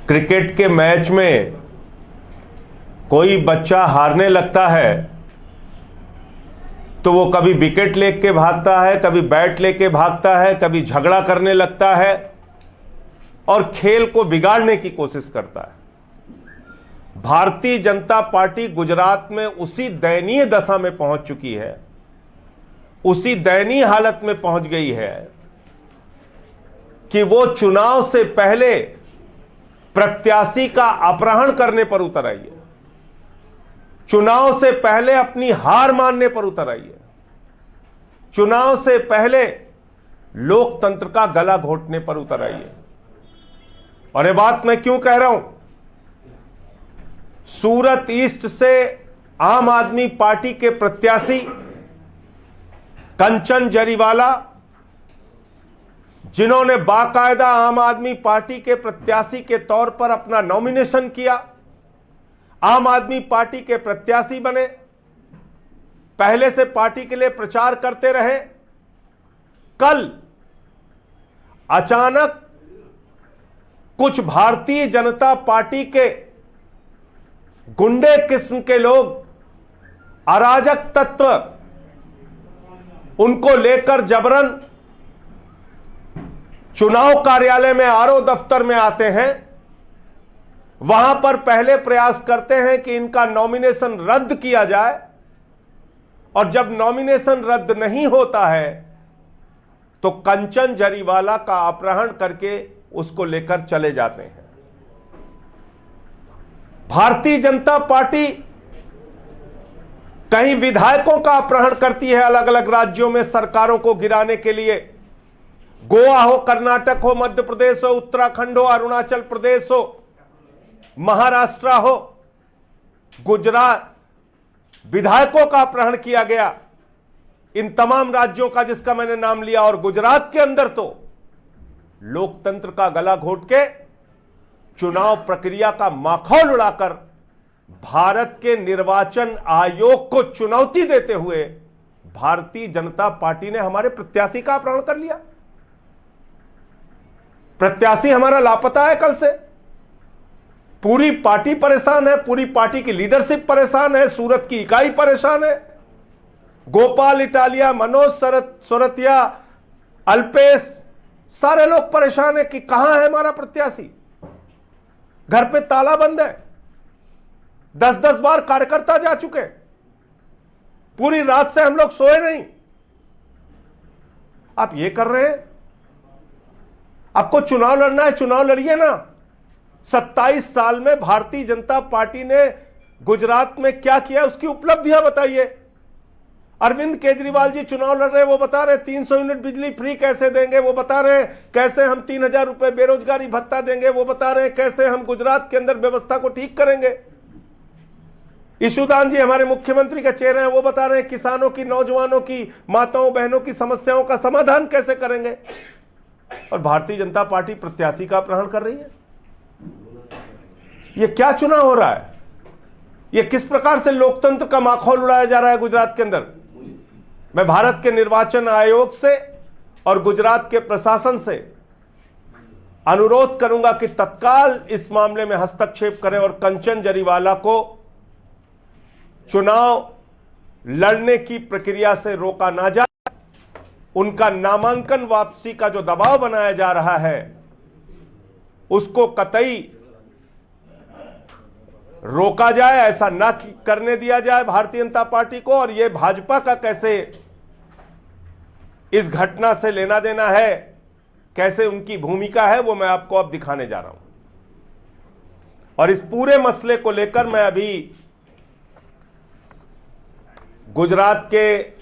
Cricket के match में कोई बच्चा हारने लगता है तो वो कभी विकेट लेके भागता है, कभी बैट लेके भागता है, कभी झगड़ा करने लगता है और खेल को बिगाड़ने की कोशिश करता है। भारतीय जनता पार्टी गुजरात में उसी दयनीय दशा में पहुंच चुकी है, उसी दयनीय हालत में पहुंच गई है कि वो चुनाव से पहले प्रत्याशी का अपहरण करने पर उतर आई है, चुनाव से पहले अपनी हार मानने पर उतर आई है, चुनाव से पहले लोकतंत्र का गला घोटने पर उतर आई है। और ये बात मैं क्यों कह रहा हूं? सूरत ईस्ट से आम आदमी पार्टी के प्रत्याशी कंचन जरीवाला, जिन्होंने बाकायदा आम आदमी पार्टी के प्रत्याशी के तौर पर अपना नॉमिनेशन किया, आम आदमी पार्टी के प्रत्याशी बने, पहले से पार्टी के लिए प्रचार करते रहे, कल अचानक कुछ भारतीय जनता पार्टी के गुंडे किस्म के लोग, अराजक तत्व, उनको लेकर जबरन चुनाव कार्यालय में, आरओ दफ्तर में आते हैं, वहां पर पहले प्रयास करते हैं कि इनका नॉमिनेशन रद्द किया जाए, और जब नॉमिनेशन रद्द नहीं होता है तो कंचन जरीवाला का अपहरण करके उसको लेकर चले जाते हैं। भारतीय जनता पार्टी कहीं विधायकों का अपहरण करती है अलग अलग राज्यों में सरकारों को गिराने के लिए, गोवा हो, कर्नाटक हो, मध्य प्रदेश हो, उत्तराखंड हो, अरुणाचल प्रदेश हो, महाराष्ट्र हो, गुजरात, विधायकों का अपहरण किया गया। इन तमाम राज्यों का जिसका मैंने नाम लिया, और गुजरात के अंदर तो लोकतंत्र का गला घोट के चुनाव प्रक्रिया का माखौल उड़ाकर भारत के निर्वाचन आयोग को चुनौती देते हुए भारतीय जनता पार्टी ने हमारे प्रत्याशी का अपहरण कर लिया। प्रत्याशी हमारा लापता है कल से, पूरी पार्टी परेशान है, पूरी पार्टी की लीडरशिप परेशान है, सूरत की इकाई परेशान है, गोपाल इटालिया, मनोज सोरतिया, अल्पेश, सारे लोग परेशान है कि कहां है हमारा प्रत्याशी। घर पे ताला बंद है, 10-10 बार कार्यकर्ता जा चुके, पूरी रात से हम लोग सोए नहीं। आप ये कर रहे हैं? आपको चुनाव लड़ना है, चुनाव लड़िए ना। 27 साल में भारतीय जनता पार्टी ने गुजरात में क्या किया, उसकी उपलब्धियां बताइए। अरविंद केजरीवाल जी चुनाव लड़ रहे हैं, वो बता रहे 300 यूनिट बिजली फ्री कैसे देंगे, वो बता रहे हैं कैसे हम 3000 रुपए बेरोजगारी भत्ता देंगे, वो बता रहे हैं कैसे हम गुजरात के अंदर व्यवस्था को ठीक करेंगे। ईशुदान जी हमारे मुख्यमंत्री का चेहरा है, वो बता रहे हैं किसानों की, नौजवानों की, माताओं बहनों की समस्याओं का समाधान कैसे करेंगे। और भारतीय जनता पार्टी प्रत्याशी का अपहरण कर रही है। यह क्या चुनाव हो रहा है? यह किस प्रकार से लोकतंत्र का माहौल उड़ाया जा रहा है गुजरात के अंदर? मैं भारत के निर्वाचन आयोग से और गुजरात के प्रशासन से अनुरोध करूंगा कि तत्काल इस मामले में हस्तक्षेप करें और कंचन जरीवाला को चुनाव लड़ने की प्रक्रिया से रोका ना जाए। उनका नामांकन वापसी का जो दबाव बनाया जा रहा है उसको कतई रोका जाए, ऐसा ना करने दिया जाए भारतीय जनता पार्टी को। और यह भाजपा का कैसे इस घटना से लेना देना है, कैसे उनकी भूमिका है, वो मैं आपको अब दिखाने जा रहा हूं। और इस पूरे मसले को लेकर मैं अभी गुजरात के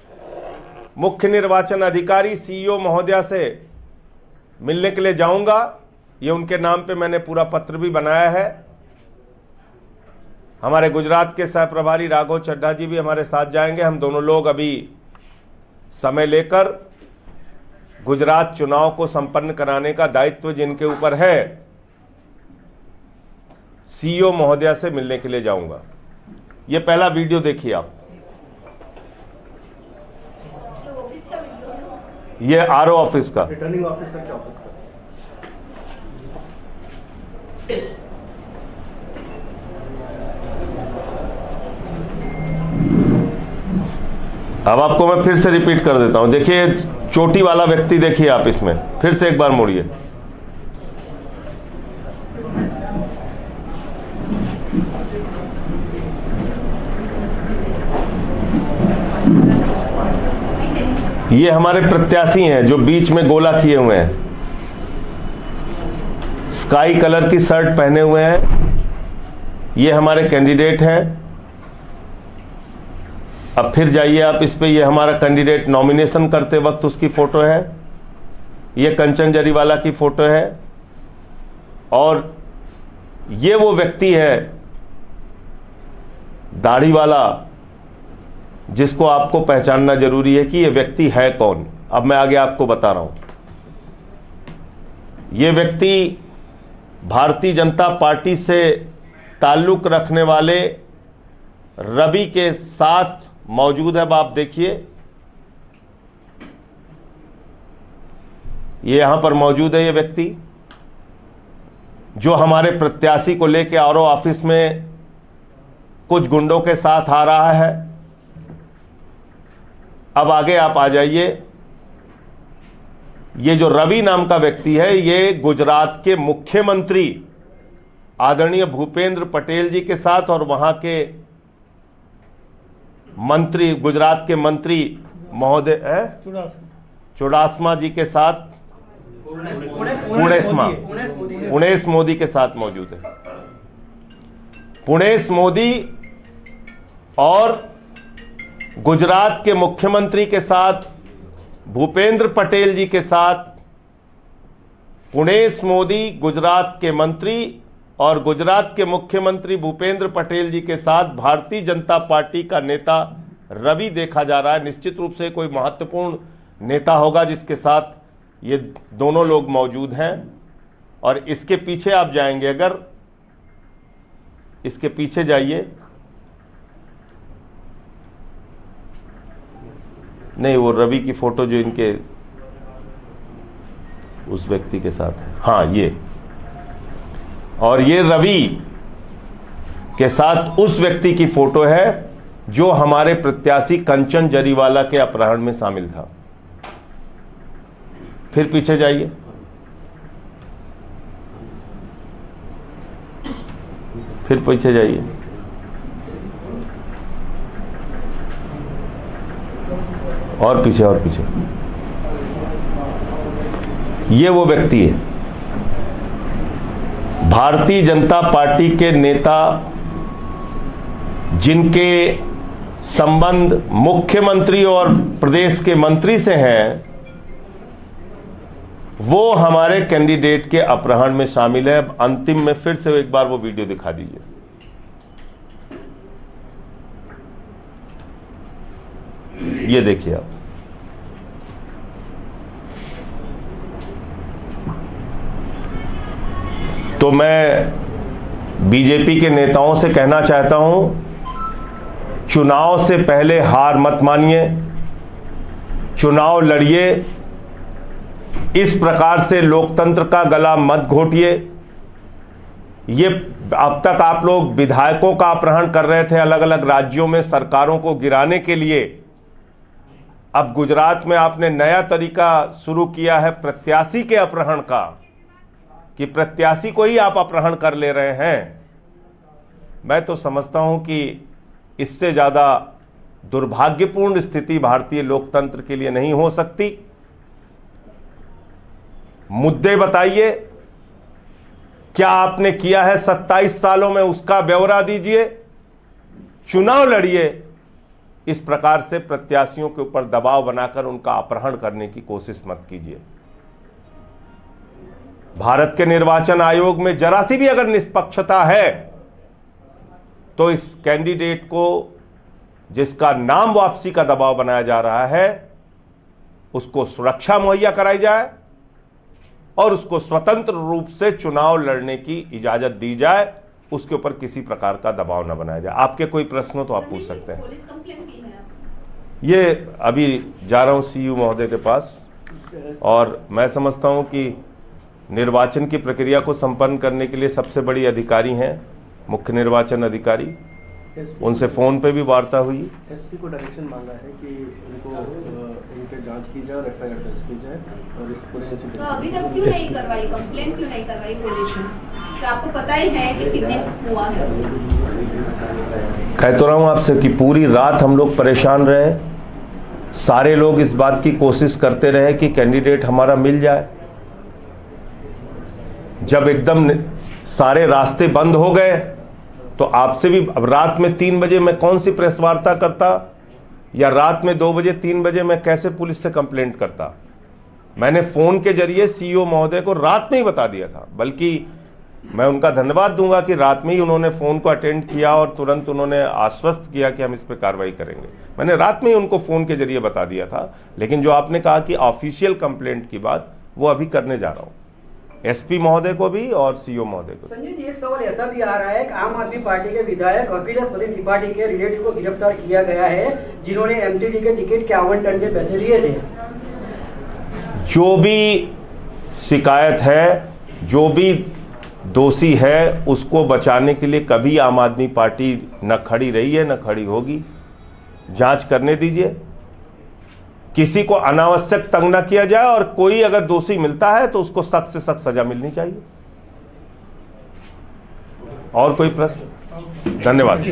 मुख्य निर्वाचन अधिकारी सीईओ महोदया से मिलने के लिए जाऊंगा। ये उनके नाम पे मैंने पूरा पत्र भी बनाया है। हमारे गुजरात के सह प्रभारी राघव चड्ढा जी भी हमारे साथ जाएंगे। हम दोनों लोग अभी समय लेकर गुजरात चुनाव को संपन्न कराने का दायित्व जिनके ऊपर है, सीईओ महोदया से मिलने के लिए जाऊंगा। ये पहला वीडियो देखिए आप। ये आरओ ऑफिस का, रिटर्निंग ऑफिसर के ऑफिस का। अब आपको मैं फिर से रिपीट कर देता हूं। देखिए चोटी वाला व्यक्ति, देखिए आप इसमें फिर से एक बार मुड़िए। ये हमारे प्रत्याशी हैं जो बीच में गोला किए हुए हैं, स्काई कलर की शर्ट पहने हुए हैं, ये हमारे कैंडिडेट हैं। अब फिर जाइए आप इस पे, ये हमारा कैंडिडेट नॉमिनेशन करते वक्त उसकी फोटो है, ये कंचन जरीवाला की फोटो है, और ये वो व्यक्ति है दाढ़ी वाला जिसको आपको पहचानना जरूरी है कि ये व्यक्ति है कौन। अब मैं आगे आपको बता रहा हूं। ये व्यक्ति भारतीय जनता पार्टी से ताल्लुक रखने वाले रवि के साथ मौजूद है। अब आप देखिए ये यहां पर मौजूद है, ये व्यक्ति जो हमारे प्रत्याशी को लेकर आरओ ऑफिस में कुछ गुंडों के साथ आ रहा है। अब आगे आप आ जाइए। ये जो रवि नाम का व्यक्ति है, ये गुजरात के मुख्यमंत्री आदरणीय भूपेंद्र पटेल जी के साथ और वहां के मंत्री, गुजरात के मंत्री महोदय चुडासमा जी के साथ, पुणेश मोदी के साथ मौजूद है। पुणेश मोदी और गुजरात के मुख्यमंत्री के साथ, भूपेंद्र पटेल जी के साथ, पुणेश मोदी गुजरात के मंत्री और गुजरात के मुख्यमंत्री भूपेंद्र पटेल जी के साथ भारतीय जनता पार्टी का नेता रवि देखा जा रहा है। निश्चित रूप से कोई महत्वपूर्ण नेता होगा जिसके साथ ये दोनों लोग मौजूद हैं। और इसके पीछे आप जाएंगे, अगर इसके पीछे जाइए, नहीं वो रवि की फोटो जो इनके उस व्यक्ति के साथ है, हाँ ये, और ये रवि के साथ उस व्यक्ति की फोटो है जो हमारे प्रत्याशी कंचन जरीवाला के अपहरण में शामिल था। फिर पीछे जाइए, फिर पीछे जाइए, और पीछे और पीछे, ये वो व्यक्ति है भारतीय जनता पार्टी के नेता जिनके संबंध मुख्यमंत्री और प्रदेश के मंत्री से हैं, वो हमारे कैंडिडेट के अपहरण में शामिल है। अंतिम में फिर से एक बार वो वीडियो दिखा दीजिए। ये देखिए आप, तो मैं बीजेपी के नेताओं से कहना चाहता हूं, चुनाव से पहले हार मत मानिए, चुनाव लड़िए, इस प्रकार से लोकतंत्र का गला मत घोटिए। ये अब तक आप लोग विधायकों का अपहरण कर रहे थे अलग अलग राज्यों में सरकारों को गिराने के लिए, अब गुजरात में आपने नया तरीका शुरू किया है प्रत्याशी के अपहरण का, कि प्रत्याशी को ही आप अपहरण कर ले रहे हैं। मैं तो समझता हूं कि इससे ज्यादा दुर्भाग्यपूर्ण स्थिति भारतीय लोकतंत्र के लिए नहीं हो सकती। मुद्दे बताइए, क्या आपने किया है 27 सालों में, उसका ब्यौरा दीजिए, चुनाव लड़िए। इस प्रकार से प्रत्याशियों के ऊपर दबाव बनाकर उनका अपहरण करने की कोशिश मत कीजिए। भारत के निर्वाचन आयोग में जरा सी भी अगर निष्पक्षता है तो इस कैंडिडेट को, जिसका नाम वापसी का दबाव बनाया जा रहा है, उसको सुरक्षा मुहैया कराई जाए और उसको स्वतंत्र रूप से चुनाव लड़ने की इजाजत दी जाए, उसके ऊपर किसी प्रकार का दबाव न बनाया जाए। आपके कोई प्रश्न हो तो आप पूछ सकते हैं। ये अभी जा रहा हूं सीयू महोदय के पास, और मैं समझता हूं कि निर्वाचन की प्रक्रिया को संपन्न करने के लिए सबसे बड़ी अधिकारी हैं मुख्य निर्वाचन अधिकारी, उनसे फ़ोन पे भी वार्ता हुई। एसपी को डायरेक्शन मांगा है कि उनको इन पे जांच की जाए और एफआईआर दर्ज की जाए और इस पूरे इंसिडेंट तो अभी तक क्यों नहीं करवाई, कंप्लेंट क्यों नहीं करवाई पुलिस ने? तो आपको पता ही है कि कितने हुआ है। कह तो रहा हूं आपसे कि पूरी रात हम लोग परेशान रहे, सारे लोग इस बात की कोशिश करते रहे कि कैंडिडेट हमारा मिल जाए। जब एकदम सारे रास्ते बंद हो गए तो आपसे भी, अब रात में 3 बजे मैं कौन सी प्रेस वार्ता करता, या रात में 2 बजे 3 बजे मैं कैसे पुलिस से कंप्लेंट करता। मैंने फोन के जरिए सीईओ महोदय को रात में ही बता दिया था, बल्कि मैं उनका धन्यवाद दूंगा कि रात में ही उन्होंने फोन को अटेंड किया और तुरंत उन्होंने आश्वस्त किया कि हम इस पर कार्रवाई करेंगे। मैंने रात में ही उनको फोन के जरिए बता दिया था। लेकिन जो आपने कहा कि ऑफिशियल कंप्लेंट की बात, वो अभी करने जा रहा हूं, एसपी महोदय को भी और सीईओ महोदय को। संजय जी, एक सवाल ऐसा भी आ रहा है कि आम आदमी पार्टी के विधायक अखिलेश त्रिपाठी के रिलेटिव को गिरफ्तार किया गया है, जिन्होंने एमसीडी के टिकट के आवंटन के पैसे लिए थे। जो भी शिकायत है, जो भी दोषी है, उसको बचाने के लिए कभी आम आदमी पार्टी न खड़ी रही है न खड़ी होगी। जांच करने दीजिए, किसी को अनावश्यक तंग न किया जाए, और कोई अगर दोषी मिलता है तो उसको सख्त से सख्त सजा मिलनी चाहिए। और कोई प्रश्न? धन्यवाद।